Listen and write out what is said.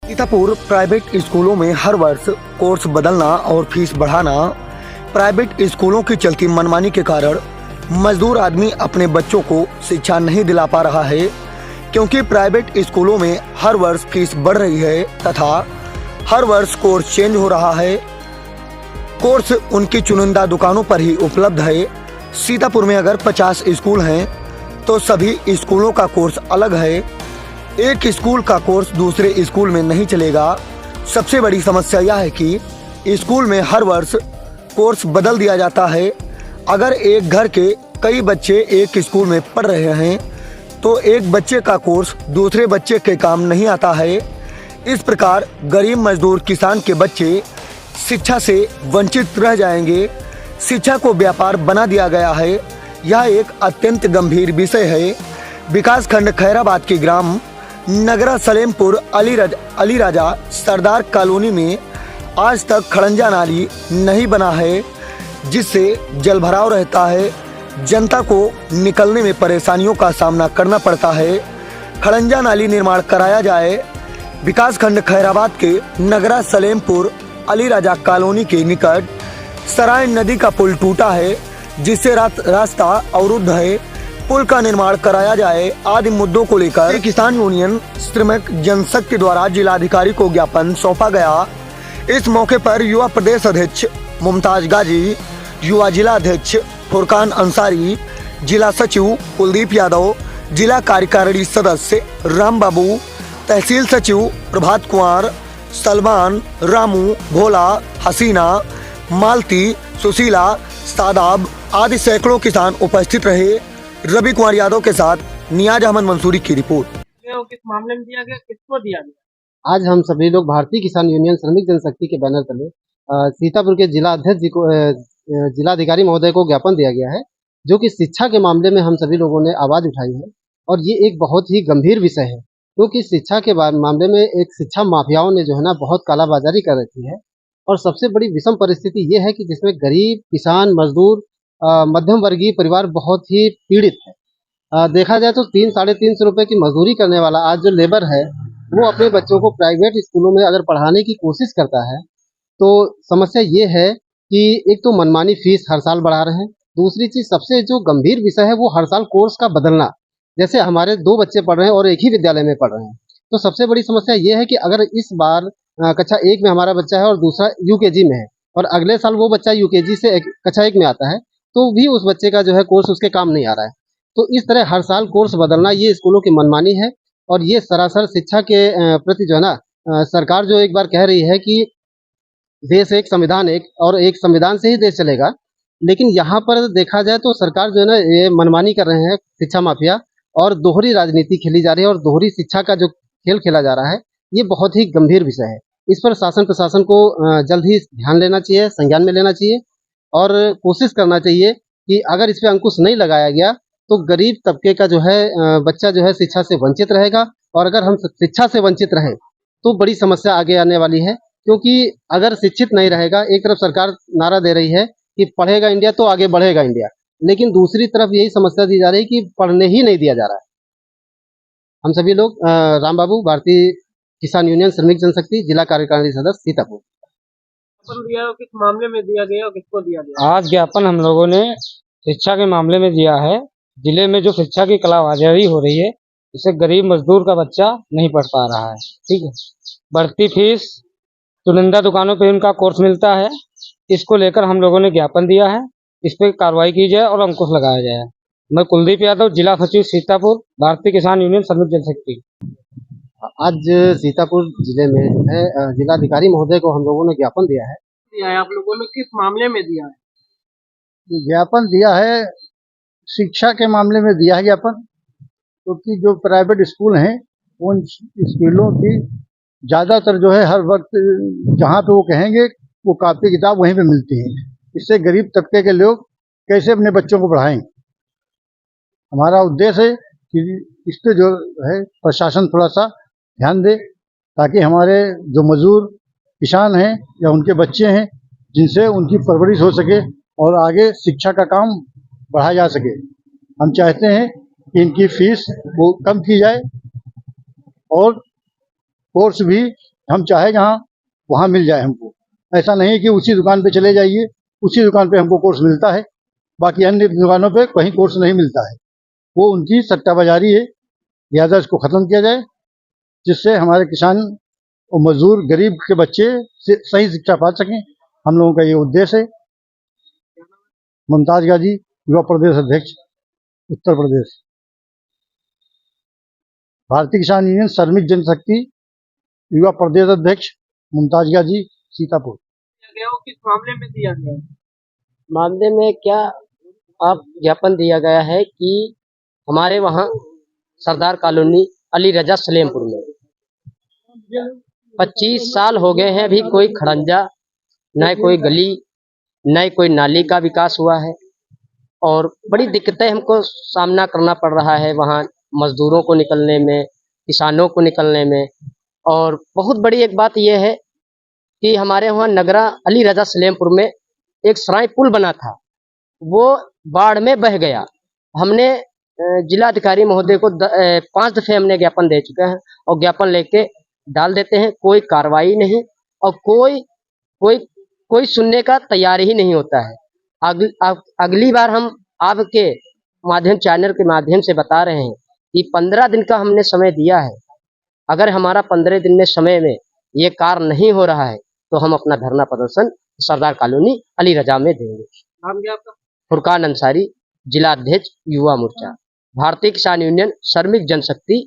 Sitapur private स्कूलों में हर वर्ष कोर्स बदलना और फीस बढ़ाना। प्राइवेट स्कूलों की चलती मनमानी के कारण मजदूर आदमी अपने बच्चों को शिक्षा नहीं दिला पा रहा है, क्योंकि प्राइवेट स्कूलों में हर वर्ष फीस बढ़ रही है तथा हर वर्ष कोर्स चेंज हो रहा है। कोर्स उनकी चुनिंदा दुकानों पर ही उपलब्ध है। सीतापुर में अगर 50 स्कूल हैं तो सभी स्कूलों का कोर्स अलग है। एक स्कूल का कोर्स दूसरे स्कूल में नहीं चलेगा। सबसे बड़ी समस्या यह है कि स्कूल में हर वर्ष कोर्स बदल दिया जाता है। अगर एक घर के कई बच्चे एक स्कूल में पढ़ रहे हैं तो एक बच्चे का कोर्स दूसरे बच्चे के काम नहीं आता है। इस प्रकार गरीब मजदूर किसान के बच्चे शिक्षा से वंचित रह जाएंगे। शिक्षा को व्यापार बना दिया गया है। यह एक अत्यंत गंभीर विषय है। विकासखंड खैराबाद के ग्राम नगरा सलेमपुर अली राजा सरदार कॉलोनी में आज तक खड़ंजा नाली नहीं बना है, जिससे जलभराव रहता है। जनता को निकलने में परेशानियों का सामना करना पड़ता है। खड़ंजा नाली निर्माण कराया जाए। विकासखंड खैराबाद के नगरा सलेमपुर अली राजा कॉलोनी के निकट सराय नदी का पुल टूटा है, जिससे रास्ता अवरुद्ध है। पुल का निर्माण कराया जाए आदि मुद्दों को लेकर किसान यूनियन श्रमिक जनशक्ति द्वारा जिलाधिकारी को ज्ञापन सौंपा गया। इस मौके पर युवा प्रदेश अध्यक्ष मुमताज गाजी, युवा जिला अध्यक्ष फुरकान अंसारी, जिला सचिव कुलदीप यादव, जिला कार्यकारिणी सदस्य राम बाबू, तहसील सचिव प्रभात कुमार, सलमान, रामू, भोला, हसीना, मालती, सुशीला, सादाब आदि सैकड़ों किसान उपस्थित रहे। रवि कुमार यादव के साथ नियाज अहमद मंसूरी की रिपोर्ट। किस मामले में दिया गया, किसको दिया गया? आज हम सभी लोग भारतीय किसान यूनियन श्रमिक जनशक्ति के बैनर तले सीतापुर के जिला अध्यक्ष जी को जिलाधिकारी महोदय को ज्ञापन दिया गया है, जो कि शिक्षा के मामले में हम सभी लोगों ने आवाज उठाई है। और ये एक बहुत ही गंभीर विषय है, क्योंकि शिक्षा के मामले में एक शिक्षा माफियाओं ने जो है ना बहुत कालाबाजारी कर रखी है। और सबसे बड़ी विषम परिस्थिति ये है कि जिसमें गरीब किसान मजदूर मध्यम वर्गीय परिवार बहुत ही पीड़ित है। देखा जाए तो 300-350 रुपए की मजदूरी करने वाला आज जो लेबर है वो अपने बच्चों को प्राइवेट स्कूलों में अगर पढ़ाने की कोशिश करता है तो समस्या ये है कि एक तो मनमानी फीस हर साल बढ़ा रहे हैं। दूसरी चीज सबसे जो गंभीर विषय है वो हर साल कोर्स का बदलना। जैसे हमारे 2 बच्चे पढ़ रहे हैं और एक ही विद्यालय में पढ़ रहे हैं, तो सबसे बड़ी समस्या ये है कि अगर इस बार कक्षा 1 में हमारा बच्चा है और दूसरा यूकेजी में है और अगले साल वो बच्चा यूकेजी से कक्षा 1 में आता है तो भी उस बच्चे का जो है कोर्स उसके काम नहीं आ रहा है। तो इस तरह हर साल कोर्स बदलना ये स्कूलों की मनमानी है। और ये सरासर शिक्षा के प्रति जो है ना सरकार जो एक बार कह रही है कि देश एक संविधान एक और एक संविधान से ही देश चलेगा, लेकिन यहाँ पर देखा जाए तो सरकार जो है ना ये मनमानी कर रहे हैं शिक्षा माफिया, और दोहरी राजनीति खेली जा रही है और दोहरी शिक्षा का जो खेल खेला जा रहा है ये बहुत ही गंभीर विषय है। इस पर शासन प्रशासन को जल्द ही ध्यान लेना चाहिए, संज्ञान में लेना चाहिए और कोशिश करना चाहिए कि अगर इस पे अंकुश नहीं लगाया गया तो गरीब तबके का जो है बच्चा जो है शिक्षा से वंचित रहेगा। और अगर हम शिक्षा से वंचित रहे तो बड़ी समस्या आगे आने वाली है, क्योंकि अगर शिक्षित नहीं रहेगा, एक तरफ सरकार नारा दे रही है कि पढ़ेगा इंडिया तो आगे बढ़ेगा इंडिया, लेकिन दूसरी तरफ यही समस्या दी जा रही है कि पढ़ने ही नहीं दिया जा रहा है। हम सभी लोग राम बाबू, भारतीय किसान यूनियन श्रमिक जनशक्ति, जिला कार्यकारिणी सदस्य सीतापुर। दिया किस मामले में दिया गया और किसको दिया गया? आज ज्ञापन हम लोगों ने शिक्षा के मामले में दिया है। जिले में जो शिक्षा की कालाबाजारी हो रही है, इससे गरीब मजदूर का बच्चा नहीं पढ़ पा रहा है। ठीक है, बढ़ती फीस, चुनिंदा दुकानों पे उनका कोर्स मिलता है। इसको लेकर हम लोगों ने ज्ञापन दिया है। इस पर कार्रवाई की जाए और अंकुश लगाया जाए। मैं कुलदीप यादव, जिला सचिव सीतापुर, भारतीय किसान यूनियन श्रमिक जनशक्ति। आज सीतापुर जिले में जो है जिलाधिकारी महोदय को हम लोगों ने ज्ञापन दिया है। आप लोगों ने किस मामले में दिया है? ज्ञापन दिया है शिक्षा के मामले में दिया है ज्ञापन, क्योंकि जो प्राइवेट स्कूल हैं उन स्कूलों की ज़्यादातर जो है हर वक्त जहाँ पे वो कहेंगे वो कापी किताब वहीं पे मिलती है। इससे गरीब तबके के लोग कैसे अपने बच्चों को पढ़ाएं। हमारा उद्देश्य है कि इस पे जो है प्रशासन थोड़ा सा ध्यान दे, ताकि हमारे जो मजदूर किसान हैं या उनके बच्चे हैं जिनसे उनकी परवरिश हो सके और आगे शिक्षा का काम बढ़ाया जा सके। हम चाहते हैं कि इनकी फीस वो कम की जाए और कोर्स भी हम चाहे जहाँ वहाँ मिल जाए हमको। ऐसा नहीं कि उसी दुकान पे चले जाइए, उसी दुकान पे हमको कोर्स मिलता है, बाकी अन्य दुकानों पे कहीं कोर्स नहीं मिलता है। वो उनकी सट्टाबाजारी है, लिहाजा इसको खत्म किया जाए, जिससे हमारे किसान और मजदूर गरीब के बच्चे सही शिक्षा पा सकें। हम लोगों का ये उद्देश्य है। मुमताज गाजी, युवा प्रदेश अध्यक्ष, उत्तर प्रदेश, भारतीय किसान यूनियन श्रमिक जनशक्ति युवा प्रदेश अध्यक्ष मुमताज गाजी, सीतापुर। दिया गया हो, किस मामले में दिया गया है? मामले में क्या आप ज्ञापन दिया गया है कि हमारे वहाँ सरदार कॉलोनी अली रजा सलेमपुर में 25 साल हो गए हैं, अभी कोई खड़ंजा न कोई गली न कोई नाली का विकास हुआ है और बड़ी दिक्कतें हमको सामना करना पड़ रहा है वहाँ मजदूरों को निकलने में, किसानों को निकलने में। और बहुत बड़ी एक बात यह है कि हमारे वहाँ नगरा अली रजा सलेमपुर में एक सराय पुल बना था, वो बाढ़ में बह गया। हमने जिलाधिकारी महोदय को 5 दफे हमने ज्ञापन दे चुके हैं और ज्ञापन लेके डाल देते हैं, कोई कार्रवाई नहीं और कोई सुनने का तैयार ही नहीं होता है। अगली बार हम आपके माध्यम चैनल के माध्यम से बता रहे हैं कि 15 दिन का हमने समय दिया है। अगर हमारा 15 दिन में समय में ये कार्य नहीं हो रहा है तो हम अपना धरना प्रदर्शन सरदार कॉलोनी अली रजा में देंगे। नाम क्या आपका? फुरकान अंसारी, जिला अध्यक्ष युवा मोर्चा, भारतीय किसान यूनियन श्रमिक जनशक्ति